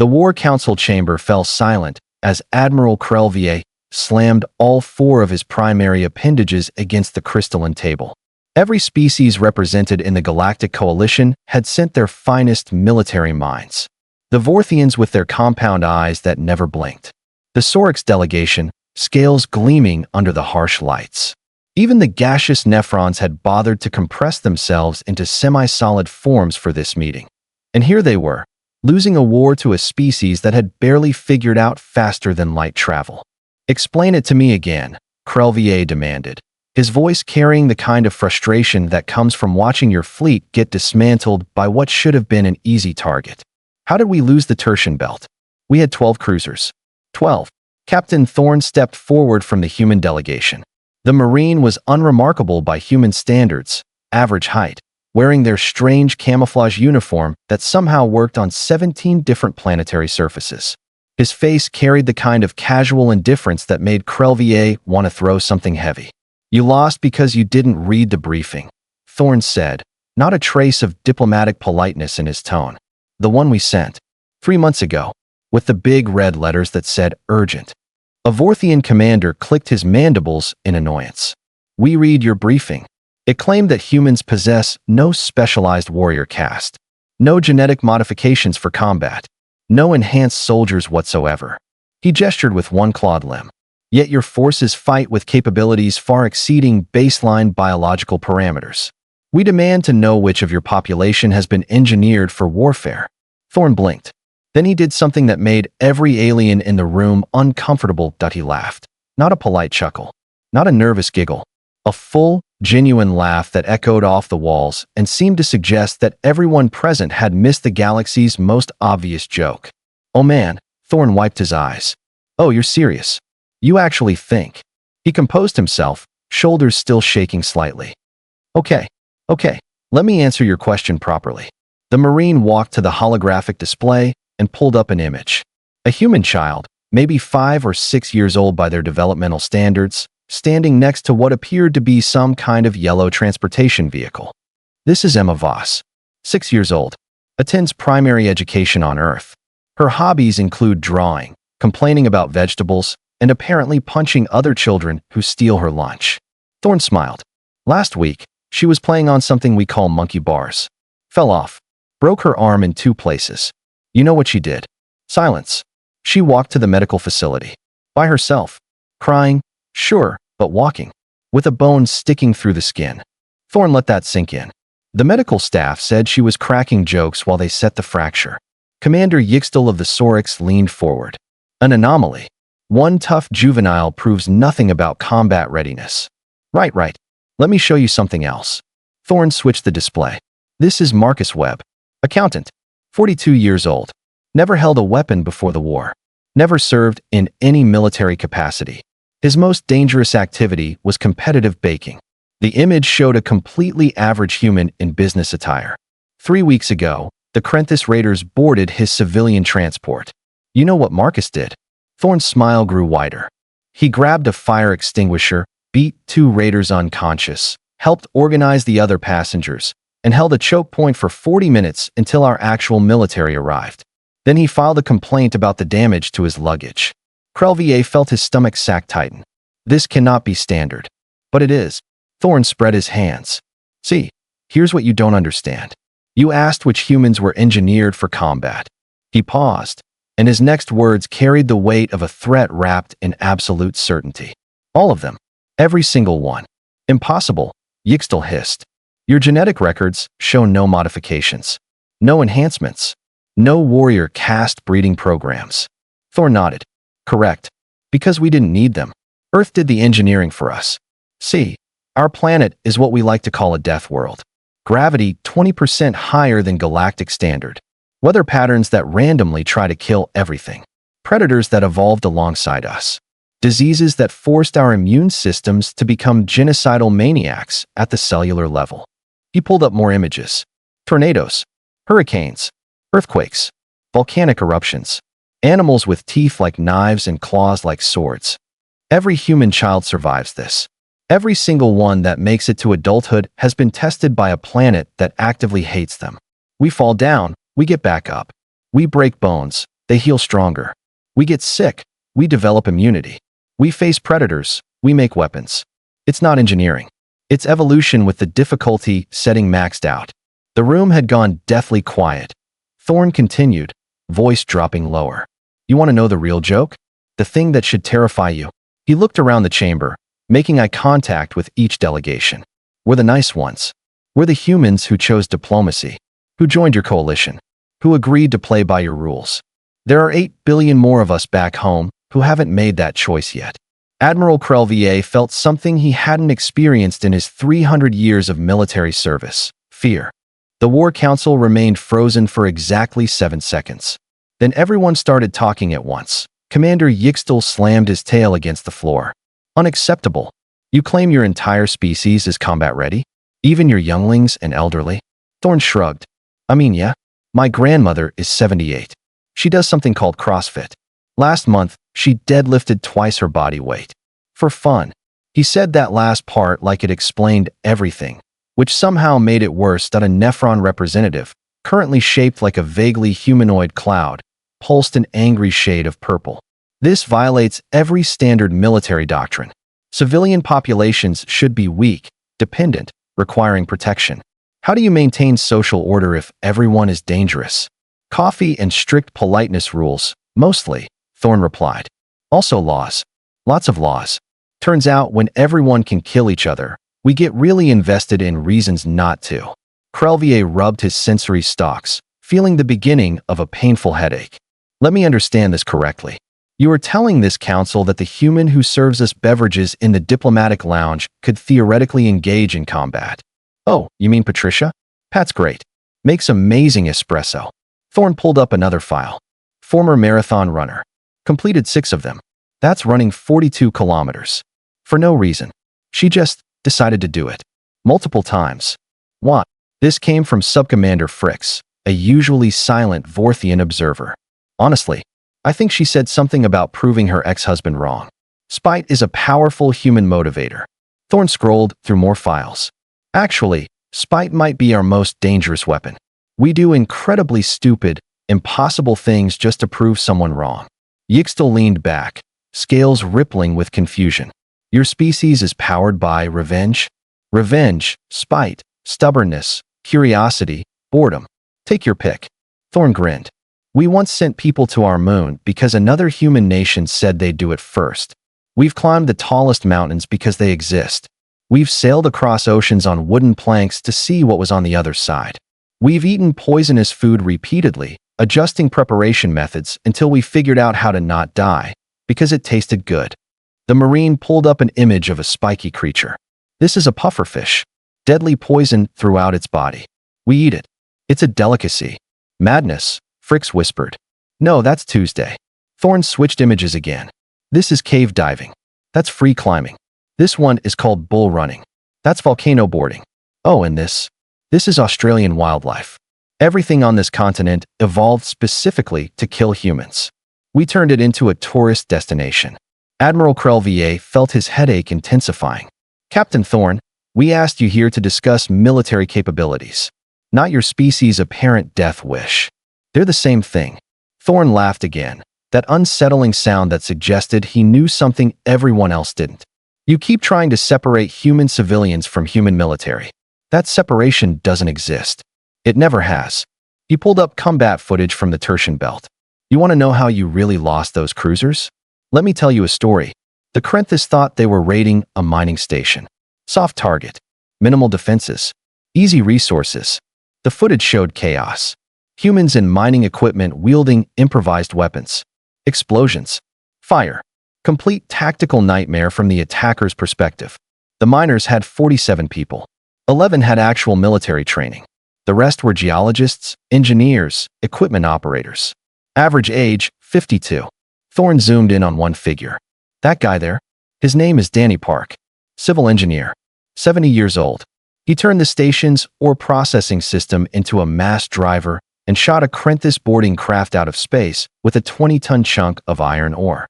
The War Council chamber fell silent as Admiral Crelvier slammed all four of his primary appendages against the crystalline table. Every species represented in the Galactic Coalition had sent their finest military minds. The Vorthians with their compound eyes that never blinked. The Sorix delegation, scales gleaming under the harsh lights. Even the gaseous nephrons had bothered to compress themselves into semi-solid forms for this meeting. And here they were, losing a war to a species that had barely figured out faster than light travel. "Explain it to me again," Crelvier demanded, his voice carrying the kind of frustration that comes from watching your fleet get dismantled by what should have been an easy target. "How did we lose the Tertian belt? We had 12 cruisers." 12. Captain Thorne stepped forward from the human delegation. The Marine was unremarkable by human standards, average height, wearing their strange camouflage uniform that somehow worked on 17 different planetary surfaces. His face carried the kind of casual indifference that made Crelvier want to throw something heavy. "You lost because you didn't read the briefing," Thorne said, not a trace of diplomatic politeness in his tone. "The one we sent 3 months ago, with the big red letters that said urgent." A Vorthian commander clicked his mandibles in annoyance. "We read your briefing. It claimed that humans possess no specialized warrior caste, no genetic modifications for combat, no enhanced soldiers whatsoever." He gestured with one clawed limb. "Yet your forces fight with capabilities far exceeding baseline biological parameters. We demand to know which of your population has been engineered for warfare." Thorne blinked. Then he did something that made every alien in the room uncomfortable. He laughed. Not a polite chuckle. Not a nervous giggle. A full, genuine laugh that echoed off the walls and seemed to suggest that everyone present had missed the galaxy's most obvious joke. "Oh man," Thorne wiped his eyes. "Oh, you're serious? You actually think?" He composed himself, shoulders still shaking slightly. Okay, let me answer your question properly." The Marine walked to the holographic display and pulled up an image. A human child, maybe 5 or 6 years old by their developmental standards, standing next to what appeared to be some kind of yellow transportation vehicle. This is Emma Voss, 6 years old, attends primary education on Earth. Her hobbies include drawing, complaining about vegetables, and apparently punching other children who steal her lunch. Thorne smiled. "Last week, she was playing on something we call monkey bars. Fell off. Broke her arm in 2 places. You know what she did?" Silence. "She walked to the medical facility. By herself. Crying, sure, but walking. With a bone sticking through the skin." Thorne let that sink in. The medical staff said she was cracking jokes while they set the fracture. Commander Yixtel of the Sorix leaned forward. "An anomaly. One tough juvenile proves nothing about combat readiness." Right. Let me show you something else." Thorne switched the display. "This is Marcus Webb. Accountant. 42 years old. Never held a weapon before the war. Never served in any military capacity. His most dangerous activity was competitive baking." The image showed a completely average human in business attire. 3 weeks ago, the Krenthis raiders boarded his civilian transport. You know what Marcus did? Thorne's smile grew wider. He grabbed a fire extinguisher, beat 2 raiders unconscious, helped organize the other passengers, and held a choke point for 40 minutes until our actual military arrived. Then he filed a complaint about the damage to his luggage. Crelvier felt his stomach sack tighten. "This cannot be standard." "But it is." Thorne spread his hands. "See, here's what you don't understand. You asked which humans were engineered for combat." He paused, and his next words carried the weight of a threat wrapped in absolute certainty. "All of them. Every single one." "Impossible," Yixtel hissed. "Your genetic records show no modifications. No enhancements. No warrior caste breeding programs." Thorne nodded. "Correct. Because we didn't need them. Earth did the engineering for us. See, our planet is what we like to call a death world. Gravity 20% higher than galactic standard. Weather patterns that randomly try to kill everything. Predators that evolved alongside us. Diseases that forced our immune systems to become genocidal maniacs at the cellular level." He pulled up more images. Tornadoes, hurricanes, earthquakes, volcanic eruptions, animals with teeth like knives and claws like swords. Every human child survives this. Every single one that makes it to adulthood has been tested by a planet that actively hates them. We fall down, we get back up. We break bones, they heal stronger. We get sick, we develop immunity. We face predators, we make weapons. It's not engineering. It's evolution with the difficulty setting maxed out. The room had gone deathly quiet. Thorne continued, voice dropping lower. You want to know the real joke? The thing that should terrify you? He looked around the chamber, making eye contact with each delegation. We're the nice ones. We're the humans who chose diplomacy, who joined your coalition, who agreed to play by your rules. There are 8 billion more of us back home who haven't made that choice yet. Admiral Crelvier felt something he hadn't experienced in his 300 years of military service: fear. The War Council remained frozen for exactly 7 seconds. Then everyone started talking at once. Commander Yixtel slammed his tail against the floor. Unacceptable. You claim your entire species is combat ready? Even your younglings and elderly? Thorne shrugged. I mean, yeah. My grandmother is 78. She does something called CrossFit. Last month, she deadlifted twice her body weight. For fun. He said that last part like it explained everything, which somehow made it worse that a Nephron representative, currently shaped like a vaguely humanoid cloud, pulsed an angry shade of purple. This violates every standard military doctrine. Civilian populations should be weak, dependent, requiring protection. How do you maintain social order if everyone is dangerous? Coffee and strict politeness rules, mostly, Thorne replied. Also laws. Lots of laws. Turns out when everyone can kill each other, we get really invested in reasons not to. Crelvier rubbed his sensory stalks, feeling the beginning of a painful headache. Let me understand this correctly. You are telling this council that the human who serves us beverages in the diplomatic lounge could theoretically engage in combat. Oh, you mean Patricia? Pat's great. Makes amazing espresso. Thorne pulled up another file. Former marathon runner. Completed 6 of them. That's running 42 kilometers. For no reason. She just decided to do it. Multiple times. Why? This came from Subcommander Fricks, a usually silent Vorthian observer. Honestly, I think she said something about proving her ex-husband wrong. Spite is a powerful human motivator. Thorne scrolled through more files. Actually, spite might be our most dangerous weapon. We do incredibly stupid, impossible things just to prove someone wrong. Yixtel leaned back, scales rippling with confusion. Your species is powered by revenge? Revenge, spite, stubbornness, curiosity, boredom. Take your pick. Thorne grinned. We once sent people to our moon because another human nation said they'd do it first. We've climbed the tallest mountains because they exist. We've sailed across oceans on wooden planks to see what was on the other side. We've eaten poisonous food repeatedly, adjusting preparation methods until we figured out how to not die, because it tasted good. The Marine pulled up an image of a spiky creature. This is a pufferfish. Deadly poison throughout its body. We eat it. It's a delicacy. Madness, Fricks whispered. No, that's Tuesday. Thorne switched images again. This is cave diving. That's free climbing. This one is called bull running. That's volcano boarding. Oh, and this is Australian wildlife. Everything on this continent evolved specifically to kill humans. We turned it into a tourist destination. Admiral Crelvier felt his headache intensifying. Captain Thorne, we asked you here to discuss military capabilities, not your species' apparent death wish. They're the same thing. Thorne laughed again, that unsettling sound that suggested he knew something everyone else didn't. You keep trying to separate human civilians from human military. That separation doesn't exist. It never has. He pulled up combat footage from the Tertian Belt. You want to know how you really lost those cruisers? Let me tell you a story. The Krenthis thought they were raiding a mining station. Soft target. Minimal defenses. Easy resources. The footage showed chaos. Humans and mining equipment wielding improvised weapons. Explosions. Fire. Complete tactical nightmare from the attacker's perspective. The miners had 47 people. 11 had actual military training. The rest were geologists, engineers, equipment operators. Average age, 52. Thorne zoomed in on one figure. That guy there? His name is Danny Park. Civil engineer. 70 years old. He turned the station's ore processing system into a mass driver and shot a Krenthis boarding craft out of space with a 20-ton chunk of iron ore.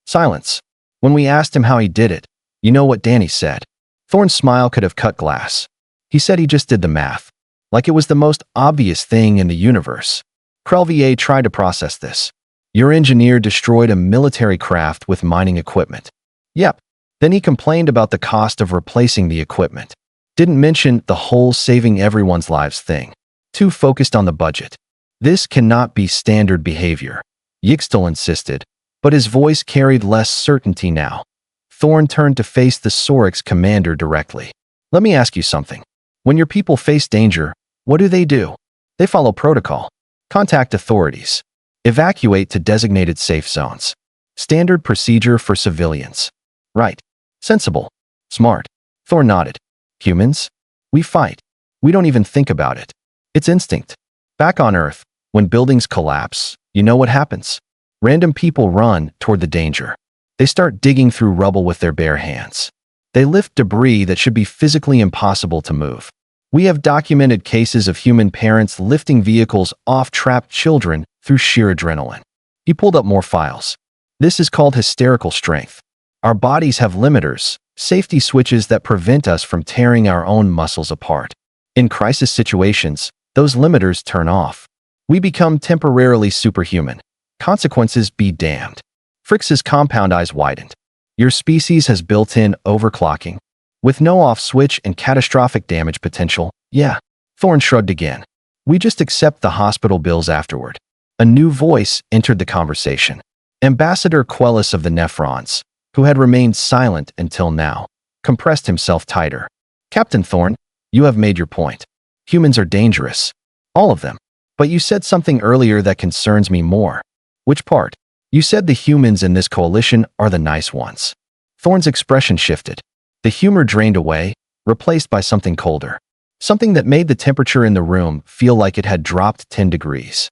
Silence. When we asked him how he did it, you know what Danny said? Thorne's smile could have cut glass. He said he just did the math. Like it was the most obvious thing in the universe. Crelvier tried to process this. Your engineer destroyed a military craft with mining equipment. Yep. Then he complained about the cost of replacing the equipment. Didn't mention the whole saving everyone's lives thing. Too focused on the budget. This cannot be standard behavior, Yixtel insisted, but his voice carried less certainty now. Thorne turned to face the Sorik's commander directly. Let me ask you something. When your people face danger, what do? They follow protocol. Contact authorities. Evacuate to designated safe zones. Standard procedure for civilians. Right. Sensible. Smart. Thorne nodded. Humans? We fight. We don't even think about it. It's instinct. Back on Earth, when buildings collapse, you know what happens? Random people run toward the danger. They start digging through rubble with their bare hands. They lift debris that should be physically impossible to move. We have documented cases of human parents lifting vehicles off trapped children through sheer adrenaline. He pulled up more files. This is called hysterical strength. Our bodies have limiters, safety switches that prevent us from tearing our own muscles apart. In crisis situations, those limiters turn off. We become temporarily superhuman. Consequences be damned. Fritz's compound eyes widened. Your species has built-in overclocking. With no off switch and catastrophic damage potential, yeah. Thorne shrugged again. We just accept the hospital bills afterward. A new voice entered the conversation. Ambassador Quellis of the Nephrons, who had remained silent until now, compressed himself tighter. Captain Thorne, you have made your point. Humans are dangerous. All of them. But you said something earlier that concerns me more. Which part? You said the humans in this coalition are the nice ones. Thorne's expression shifted. The humor drained away, replaced by something colder. Something that made the temperature in the room feel like it had dropped 10 degrees.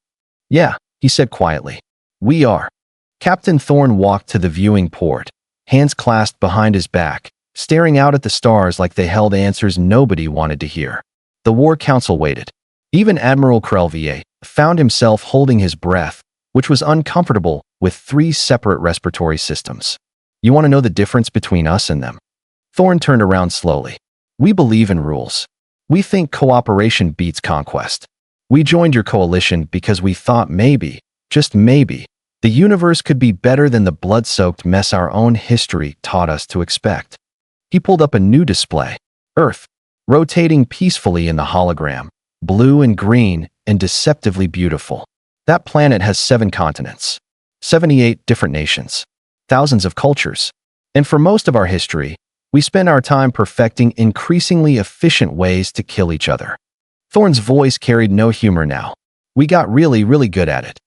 Yeah, he said quietly. We are. Captain Thorne walked to the viewing port, hands clasped behind his back, staring out at the stars like they held answers nobody wanted to hear. The War Council waited. Even Admiral Crelvier found himself holding his breath, which was uncomfortable with 3 separate respiratory systems. You want to know the difference between us and them? Thorne turned around slowly. We believe in rules. We think cooperation beats conquest. We joined your coalition because we thought maybe, just maybe, the universe could be better than the blood-soaked mess our own history taught us to expect. He pulled up a new display. Earth, rotating peacefully in the hologram, blue and green and deceptively beautiful. That planet has 7 continents, 78 different nations, thousands of cultures. And for most of our history, we spend our time perfecting increasingly efficient ways to kill each other. Thorne's voice carried no humor now. We got really, really good at it.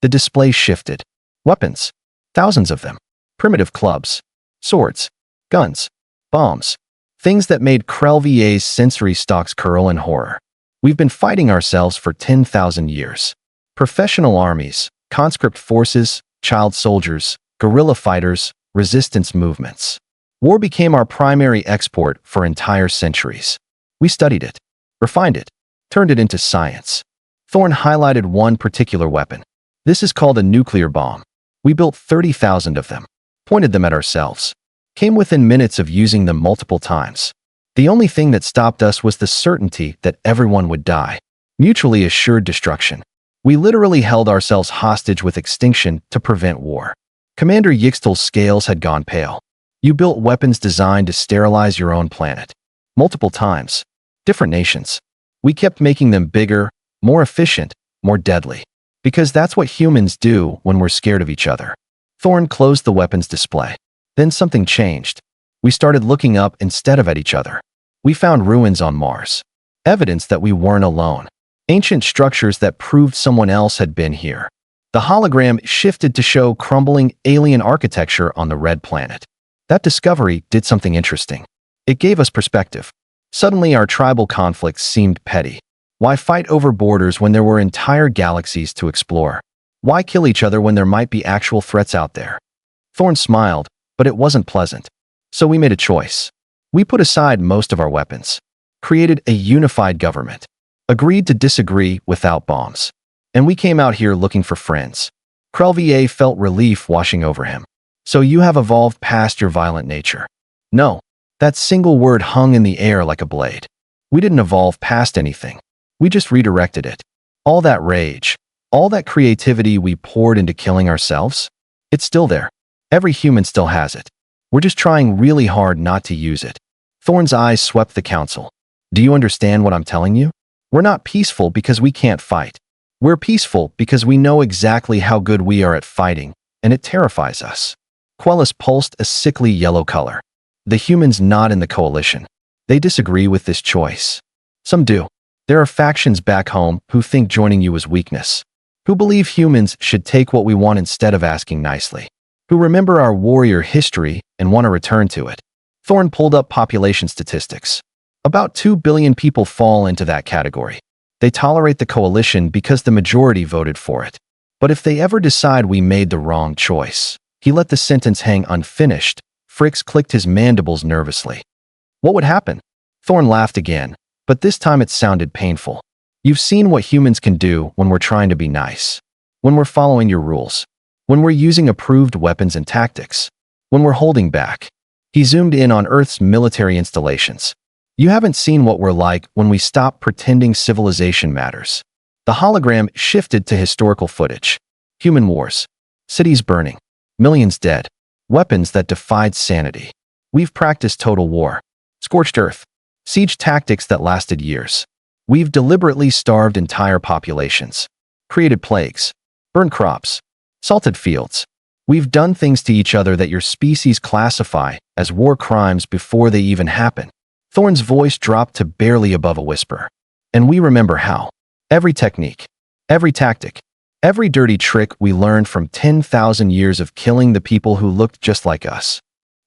The display shifted. Weapons. Thousands of them. Primitive clubs. Swords. Guns. Bombs. Things that made Crelvier's sensory stalks curl in horror. We've been fighting ourselves for 10,000 years. Professional armies, conscript forces, child soldiers, guerrilla fighters, resistance movements. War became our primary export for entire centuries. We studied it, refined it, turned it into science. Thorne highlighted one particular weapon. This is called a nuclear bomb. We built 30,000 of them, pointed them at ourselves, came within minutes of using them multiple times. The only thing that stopped us was the certainty that everyone would die. Mutually assured destruction. We literally held ourselves hostage with extinction to prevent war. Commander Yixtel's scales had gone pale. You built weapons designed to sterilize your own planet. Multiple times. Different nations. We kept making them bigger, more efficient, more deadly. Because that's what humans do when we're scared of each other. Thorne closed the weapons display. Then something changed. We started looking up instead of at each other. We found ruins on Mars. Evidence that we weren't alone. Ancient structures that proved someone else had been here. The hologram shifted to show crumbling alien architecture on the red planet. That discovery did something interesting. It gave us perspective. Suddenly our tribal conflicts seemed petty. Why fight over borders when there were entire galaxies to explore? Why kill each other when there might be actual threats out there? Thorne smiled, but it wasn't pleasant. So we made a choice. We put aside most of our weapons, created a unified government, agreed to disagree without bombs. And we came out here looking for friends. Crelvier felt relief washing over him. So you have evolved past your violent nature. No, that single word hung in the air like a blade. We didn't evolve past anything. We just redirected it. All that rage, All that creativity we poured into killing ourselves? It's still there. Every human still has it. We're just trying really hard not to use it. Thorne's eyes swept the council. Do you understand what I'm telling you? We're not peaceful because we can't fight. We're peaceful because we know exactly how good we are at fighting, and it terrifies us. Quellis pulsed a sickly yellow color. The humans not in the coalition. They disagree with this choice. Some do. There are factions back home who think joining you is weakness, who believe humans should take what we want instead of asking nicely, who remember our warrior history and want to return to it. Thorne pulled up population statistics. About 2 billion people fall into that category. They tolerate the coalition because the majority voted for it. But if they ever decide we made the wrong choice, he let the sentence hang unfinished. Fricks clicked his mandibles nervously. What would happen? Thorne laughed again, but this time it sounded painful. You've seen what humans can do when we're trying to be nice, when we're following your rules, when we're using approved weapons and tactics, when we're holding back. He zoomed in on Earth's military installations. You haven't seen what we're like when we stop pretending civilization matters. The hologram shifted to historical footage. Human wars. Cities burning. Millions dead. Weapons that defied sanity. We've practiced total war. Scorched earth. Siege tactics that lasted years. We've deliberately starved entire populations. Created plagues. Burned crops. Salted fields. We've done things to each other that your species classify as war crimes before they even happen. Thorne's voice dropped to barely above a whisper. And we remember how. Every technique. Every tactic. Every dirty trick we learned from 10,000 years of killing the people who looked just like us.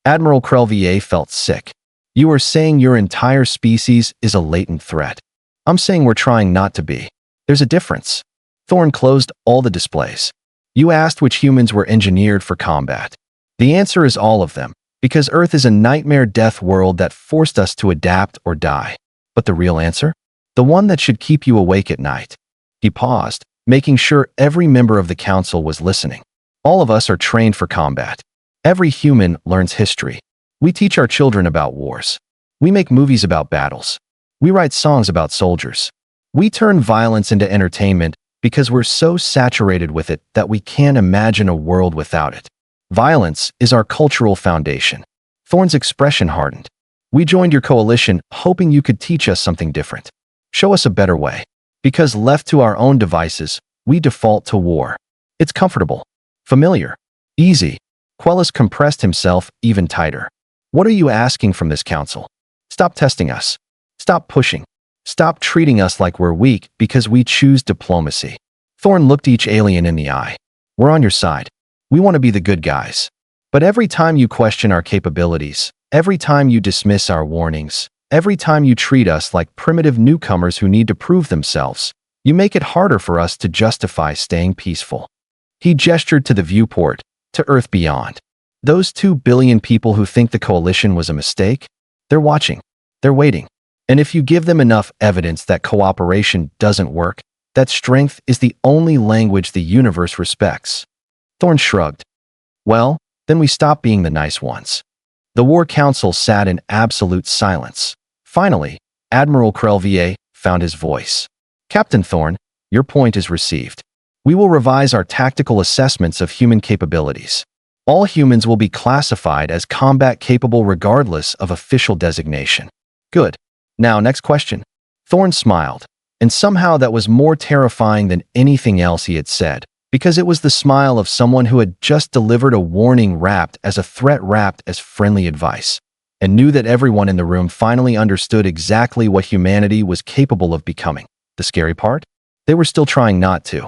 Admiral Crelvier felt sick. You are saying your entire species is a latent threat. I'm saying we're trying not to be. There's a difference. Thorne closed all the displays. You asked which humans were engineered for combat. The answer is all of them, because Earth is a nightmare death world that forced us to adapt or die. But the real answer? The one that should keep you awake at night. He paused, making sure every member of the council was listening. All of us are trained for combat. Every human learns history. We teach our children about wars. We make movies about battles. We write songs about soldiers. We turn violence into entertainment because we're so saturated with it that we can't imagine a world without it. Violence is our cultural foundation. Thorne's expression hardened. We joined your coalition hoping you could teach us something different. Show us a better way. Because left to our own devices, we default to war. It's comfortable. Familiar. Easy. Quellis compressed himself even tighter. What are you asking from this council? Stop testing us. Stop pushing. Stop treating us like we're weak because we choose diplomacy. Thorne looked each alien in the eye. We're on your side. We want to be the good guys. But every time you question our capabilities, every time you dismiss our warnings, every time you treat us like primitive newcomers who need to prove themselves, you make it harder for us to justify staying peaceful. He gestured to the viewport, to Earth beyond. Those 2 billion people who think the coalition was a mistake, they're watching. They're waiting. And if you give them enough evidence that cooperation doesn't work, that strength is the only language the universe respects. Thorne shrugged. Well, then we stop being the nice ones. The War Council sat in absolute silence. Finally, Admiral Crelvier found his voice. Captain Thorne, your point is received. We will revise our tactical assessments of human capabilities. All humans will be classified as combat-capable regardless of official designation. Good. Now, next question. Thorne smiled, and somehow that was more terrifying than anything else he had said, because it was the smile of someone who had just delivered a warning wrapped as a threat wrapped as friendly advice, and knew that everyone in the room finally understood exactly what humanity was capable of becoming. The scary part? They were still trying not to.